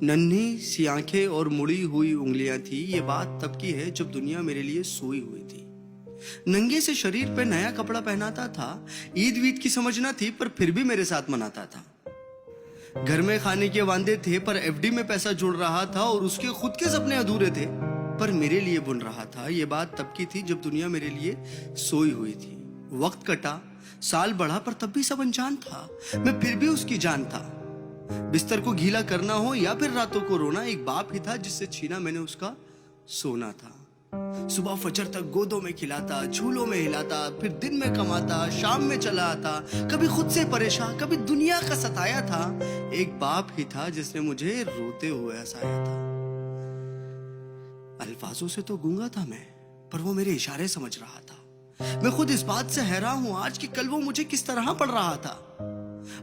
नन्ही सी आंखें और मुड़ी हुई उंगलियां थी। ये बात तब की है जब दुनिया मेरे लिए सोई हुई थी। नंगे से शरीर पे नया कपड़ा पहनाता था। ईद वीद की समझ ना थी पर फिर भी मेरे साथ मनाता था। घर में खाने के वांदे थे पर एफडी में पैसा जुड़ रहा था और उसके खुद के सपने अधूरे थे पर मेरे लिए बुन रहा था। ये बात तब की थी जब दुनिया मेरे लिए सोई हुई थी। वक्त कटा, साल बढ़ा पर तब भी सब अनजान था। मैं फिर भी उसकी जान था। बिस्तर को गीला करना हो या फिर रातों को रोना, एक बाप ही था जिससे छीना मैंने उसका सोना था। सुबह फजर तक गोदों में खिलाता, झूलों में हिलाता, फिर दिन में कमाता, शाम में चला आता, कभी खुद से परेशान, कभी दुनिया का सताया था। एक बाप ही था जिसने मुझे रोते हुए हंसाया था। अल्फाजों से तो गूंगा था मैं, पर वो मेरे इशारे समझ रहा था। मैं खुद इस बात से हैरान हूं आज कि कल वो मुझे किस तरह पढ़ रहा था।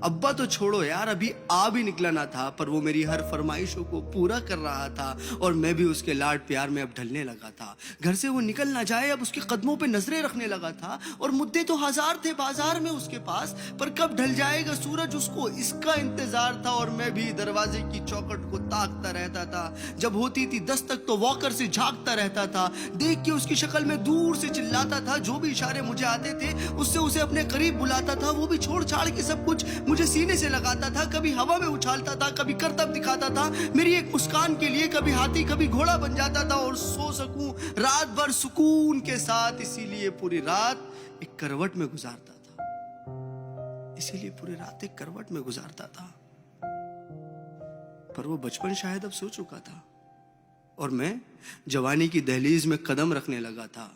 अब्बा तो छोड़ो यार, अभी आ भी निकला ना था पर वो मेरी हर फरमाइशों को पूरा कर रहा था और मैं भी उसके लाड प्यार में अब ढलने लगा था। घर से वो निकल ना जाए अब उसके कदमों पे नजरें रखने लगा था। और मुद्दे तो हजार थे बाजार में उसके पास, पर कब ढल जाएगा सूरज उसको इसका इंतजार था। और मैं भी दरवाजे की चौखट को ताकता रहता था। जब होती थी दस्तक तो वॉकर से झांकता रहता था। देख के उसकी शक्ल में दूर से चिल्लाता था। जो भी इशारे मुझे आते थे उससे उसे अपने करीब बुलाता था। वो भी छोड़ छाड़ के सब कुछ मुझे सीने से लगाता था। कभी हवा में उछालता था, कभी करतब दिखाता था मेरी एक मुस्कान के लिए। कभी हाथी कभी घोड़ा बन जाता था और सो सकूं रात भर सुकून के साथ। इसीलिए पूरी रात एक करवट में गुजारता था। इसीलिए पूरी रात एक करवट में गुजारता था। पर वो बचपन शायद अब सो चुका था और मैं जवानी की दहलीज में कदम रखने लगा था।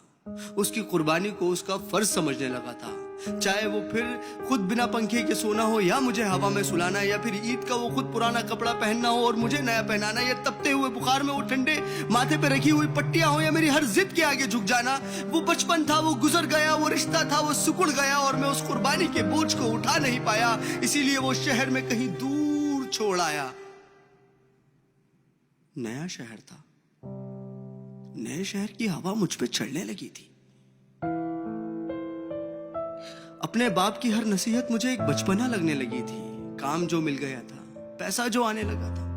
उसकी कुर्बानी को उसका फर्ज समझने लगा था। चाहे वो फिर खुद बिना पंखे के सोना हो या मुझे हवा में सुलाना, या फिर ईद का वो खुद पुराना कपड़ा पहनना हो और मुझे नया पहनाना, या तपते हुए बुखार में वो ठंडे माथे पे रखी हुई पट्टियां हो, या मेरी हर जिद के आगे झुक जाना। वो बचपन था, वो गुजर गया, वो रिश्ता था, वो सिकुड़ गया और मैं उस कुर्बानी के बोझ को उठा नहीं पाया। इसीलिए वो शहर में कहीं दूर छोड़ आया। नया शहर था, नए शहर की हवा मुझ पे चढ़ने लगी थी। अपने बाप की हर नसीहत मुझे एक बचपना लगने लगी थी। काम जो मिल गया था, पैसा जो आने लगा था,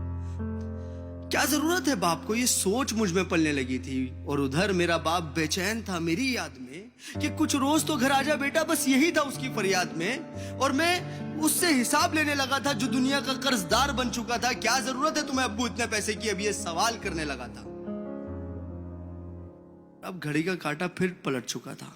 क्या जरूरत है बाप को, ये सोच मुझ में पलने लगी थी। और उधर मेरा बाप बेचैन था मेरी याद में कि कुछ रोज तो घर आजा बेटा, बस यही था उसकी फरियाद में। और मैं उससे हिसाब लेने लगा था जो दुनिया का कर्जदार बन चुका था। क्या जरूरत है तुम्हें अब्बू इतने पैसे की, अब ये सवाल करने लगा था। अब घड़ी का कांटा फिर पलट चुका था।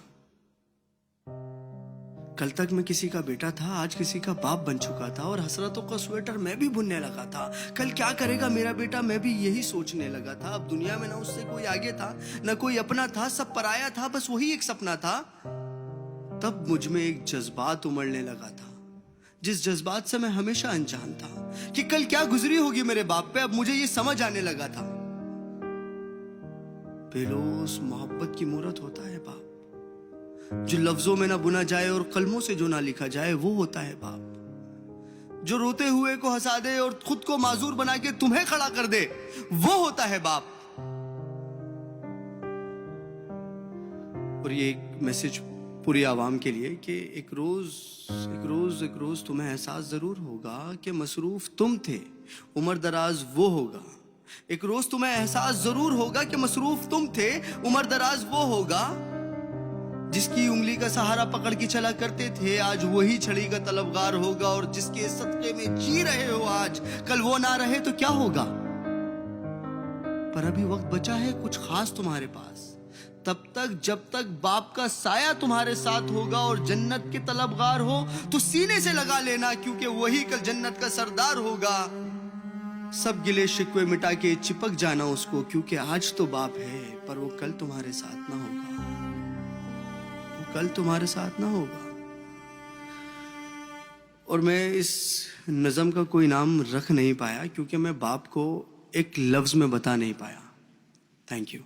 कल तक मैं किसी का बेटा था, आज किसी का बाप बन चुका था और हसरतों का स्वेटर मैं भी बुनने लगा था। कल क्या करेगा मेरा बेटा, मैं भी यही सोचने लगा था। अब दुनिया में ना उससे कोई आगे था, ना कोई अपना था, सब पराया था, बस वही एक सपना था। तब मुझ में एक जज्बात उमड़ने लगा था, जिस जज्बात से मैं हमेशा अनजान था कि कल क्या गुजरी होगी मेरे बाप पे। अब मुझे ये समझ आने लगा था, बेलोस मोहब्बत की मूरत होता है बाप। जो लफ्जों में ना बुना जाए और कलमों से जो ना लिखा जाए वो होता है बाप। जो रोते हुए को हंसा दे और खुद को माजूर बना के तुम्हें खड़ा कर दे वो होता है बाप। और ये एक मैसेज पूरी आवाम के लिए कि एक रोज तुम्हें एहसास जरूर होगा कि मसरूफ तुम थे, उम्र दराज वो होगा। एक रोज तुम्हें एहसास जरूर होगा कि मसरूफ तुम थे, उम्र दराज वो होगा। जिसकी उंगली का सहारा पकड़ के चला करते थे आज वही छड़ी का तलबगार होगा। और जिसके सदके में जी रहे हो आज, कल वो ना रहे तो क्या होगा। पर अभी वक्त बचा है कुछ खास तुम्हारे पास, तब तक जब तक बाप का साया तुम्हारे साथ होगा। और जन्नत के तलबगार हो तो सीने से लगा लेना, क्योंकि वही कल जन्नत का सरदार होगा। सब गिले शिकवे मिटा के चिपक जाना उसको, क्योंकि आज तो बाप है पर वो कल तुम्हारे साथ ना होगा, कल तुम्हारे साथ ना होगा। और मैं इस नज़म का कोई नाम रख नहीं पाया क्योंकि मैं बाप को एक लफ्ज में बता नहीं पाया। Thank you.